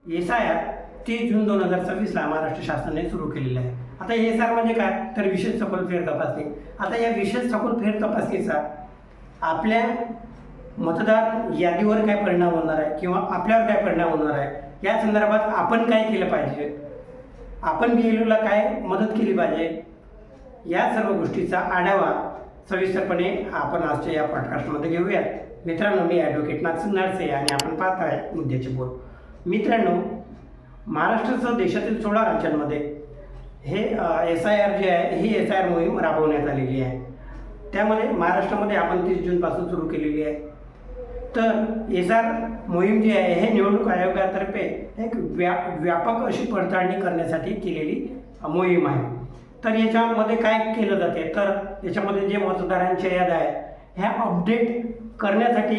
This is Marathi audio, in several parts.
SIR 30 जून 2026ला महाराष्ट्र शासनाने सुरू केलेलं आहे. आता SIR म्हणजे काय, तर विशेष सखोल फेर तपासणी. आता या विशेष सखोल फेर तपासणीचा आपल्या मतदार यादीवर काय परिणाम होणार आहे किंवा आपल्यावर काय परिणाम होणार आहे, या संदर्भात आपण काय केलं पाहिजे, आपण BLOला काय मदत केली पाहिजे, या सर्व गोष्टीचा आढावा सविस्तरपणे आपण आजच्या या पॉडकास्टमध्ये घेऊयात. मित्रांनो, मी ॲडव्होकेट नागसिंग नाडसे आणि आपण पाहत आहे मुद्द्याचे बोल. मित्रांनो, महाराष्ट्रासह देशातील 16 राज्यांमध्ये हे SIR जे आहे ही SIR मोहीम राबवण्यात आलेली आहे. त्यामध्ये महाराष्ट्रामध्ये आपण 30 जूनपासून सुरू केलेली आहे. तर SIR मोहीम जी आहे हे निवडणूक आयोगातर्फे एक व्यापक अशी पडताळणी करण्यासाठी केलेली मोहीम आहे. तर याच्यामध्ये काय केलं जाते, तर याच्यामध्ये जे मतदारांच्या याद्या आहेत ह्या अपडेट करण्यासाठी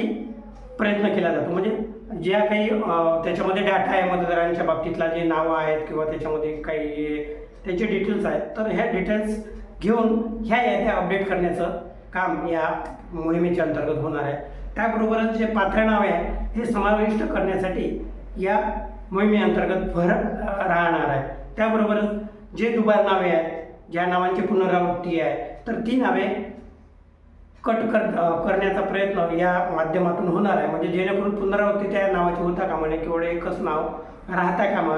प्रयत्न केला जातो. म्हणजे ज्या काही त्याच्यामध्ये डाटा आहे मतदारांच्या बाबतीतला, जे नावं आहेत किंवा त्याच्यामध्ये काही त्याचे डिटेल्स आहेत, तर ह्या डिटेल्स घेऊन ह्या याद्या अपडेट करण्याचं काम या मोहिमेच्या अंतर्गत होणार आहे. त्याबरोबरच जे पात्र नावे आहे हे समाविष्ट करण्यासाठी या मोहिमेअंतर्गत भर राहणार आहे. त्याबरोबरच जे दुबार नावे आहेत, ज्या नावांची पुनरावृत्ती आहे, तर ती नावे कट करण्याचा प्रयत्न या माध्यमातून होणार आहे. म्हणजे जेणेकरून पुनरावृत्ती त्या नावाची होता कामा नये, केवळ एकच नाव राहता कामा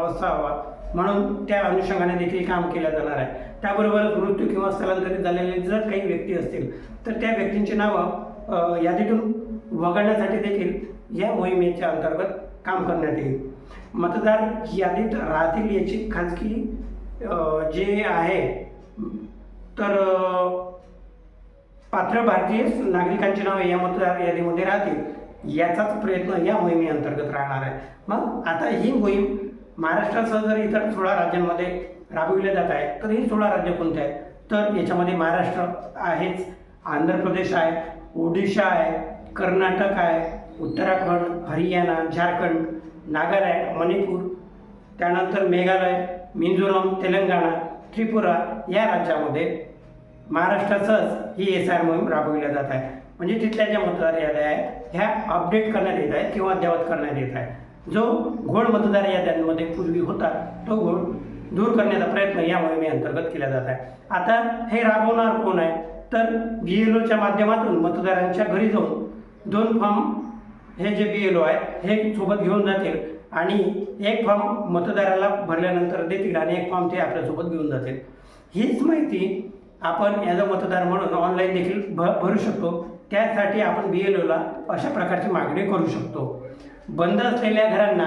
असावा, म्हणून त्या अनुषंगाने देखील काम केलं जाणार आहे. त्याबरोबरच मृत्यू किंवा स्थलांतरित झालेले जर काही व्यक्ती असतील तर त्या व्यक्तींची नावं यादीतून वगळण्यासाठी देखील या मोहिमेच्या अंतर्गत काम करण्यात येईल. मतदार यादीत राहतील याची खाजगी जे आहे, तर पात्र भारतीय नागरिकांची नावे या मतदार यादीमध्ये राहतील याचाच प्रयत्न या मोहिमेअंतर्गत राहणार आहे. मग आता ही मोहीम महाराष्ट्रासह जर इतर 16 राज्यांमध्ये राबविल्या जात आहे, तर ही 16 राज्य कोणते आहेत, तर याच्यामध्ये महाराष्ट्र आहेच, आंध्र प्रदेश आहे, ओडिशा आहे, कर्नाटक आहे, उत्तराखंड, हरियाणा, झारखंड, नागालँड, मणिपूर, त्यानंतर मेघालय, मिझोराम, तेलंगणा, त्रिपुरा या राज्यामध्ये महाराष्ट्रासहच ही SIR मोहीम राबविल्या जात आहे. म्हणजे तिथल्या ज्या मतदार याद्या आहेत ह्या अपडेट करण्यात येत आहेत किंवा अद्ययावत करण्यात येत आहे. जो घोळ मतदार याद्यांमध्ये पूर्वी होता तो घोळ दूर करण्याचा प्रयत्न या मोहिमेअंतर्गत केला जात आहे. आता हे राबवणार कोण आहे, तर BLOच्या माध्यमातून मतदारांच्या घरी जाऊन 2 फॉर्म हे जे BLO आहे हे सोबत घेऊन जातील आणि एक फॉर्म मतदाराला भरल्यानंतर देतील आणि एक फॉर्म ते आपल्यासोबत घेऊन जातील. हीच माहिती आपण ॲज अ मतदार म्हणून ऑनलाईन देखील भरू शकतो. त्यासाठी आपण BLOला अशा प्रकारची मागणी करू शकतो. बंद असलेल्या घरांना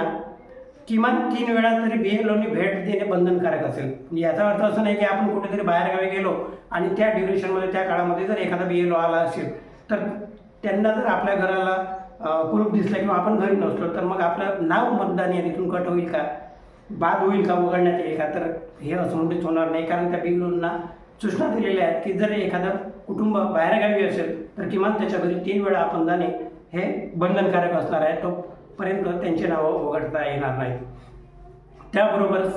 किमान 3 वेळा तरी BLOनी भेट देणे बंधनकारक असेल. याचा अर्थ असं नाही की आपण कुठेतरी बाहेरगावी गेलो आणि त्या ड्युरेशनमध्ये त्या काळामध्ये जर एखादा BLO आला असेल तर त्यांना जर आपल्या घराला कुलूप दिसलं किंवा आपण घरी नसलो तर मग आपलं नाव मतदान यादीतून कट होईल का, बाद होईल का, वगळण्यात येईल का, तर हे असंमुळीच होणार नाही. कारण त्या BLOंना सूचना दिलेल्या आहेत की जर एखादं कुटुंब बाहेरगावी असेल तर किमान त्याच्या घरी 3 वेळा आपण जाणे हे बंधनकारक असणार आहे. तोपर्यंत त्यांची नावं वगळता येणार नाही. त्याबरोबरच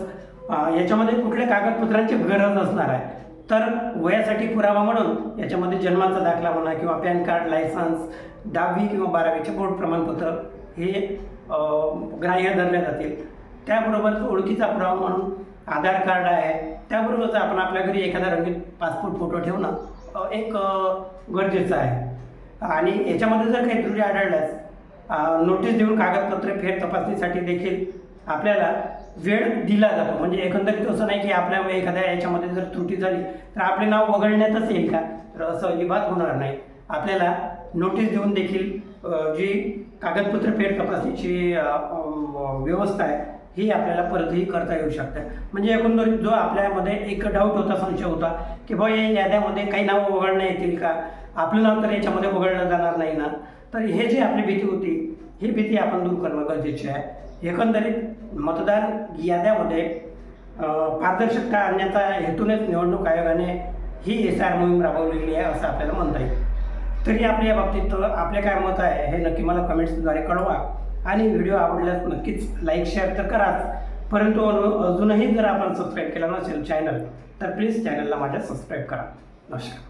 याच्यामध्ये कुठल्या कागदपत्रांची गरज असणार आहे, तर वयासाठी पुरावा म्हणून याच्यामध्ये जन्माचा दाखला म्हणा किंवा पॅन कार्ड, लायसन्स, 10वी किंवा 12वीचे बोर्ड प्रमाणपत्र हे ग्राह्य धरले जातील. त्याबरोबरच ओळखीचा पुरावा म्हणून आधार कार्ड आहे. त्याबरोबरच आपण आपल्या घरी एखादा रंगीत पासपोर्ट फोटो ठेवणं एक गरजेचं आहे. आणि याच्यामध्ये जर काही त्रुटी आढळल्यास नोटीस देऊन कागदपत्रे फेर तपासणीसाठी देखील आपल्याला वेळ दिला जातो. म्हणजे एकंदरीत असं नाही की आपल्या एखाद्या याच्यामध्ये जर त्रुटी झाली तर आपले नाव वगळण्यातच येईल का, तर असं अजिबात होणार नाही. आपल्याला नोटीस देऊन देखील जी कागदपत्र फेर तपासणीची व्यवस्था आहे ही आपल्याला परतही करता येऊ शकते. म्हणजे एकंदरीत जो आपल्यामध्ये एक डाऊट होता, संशय होता की बाबा या याद्यामध्ये काही नावं वगळणं येतील का, आपलं नाव तर याच्यामध्ये वगळलं जाणार नाही ना, तर हे जी आपली भीती होती ही भीती आपण दूर करणं गरजेचे आहे. एकंदरीत मतदार याद्यामध्ये पारदर्शकता आणण्याचा हेतूनेच निवडणूक आयोगाने ही SIR मोहीम राबवलेली आहे असं आपल्याला म्हणता येईल. तरी आपल्या या बाबतीत आपले काय मत आहे हे नक्की मला कमेंट्सद्वारे कळवा आणि व्हिडिओ आवडल्यास नक्कीच लाईक शेअर तर कराच, परंतु अजूनही जर आपण सबस्क्राईब केला नसेल चॅनल तर प्लीज चॅनलला माझ्या सबस्क्राईब करा. नमस्कार.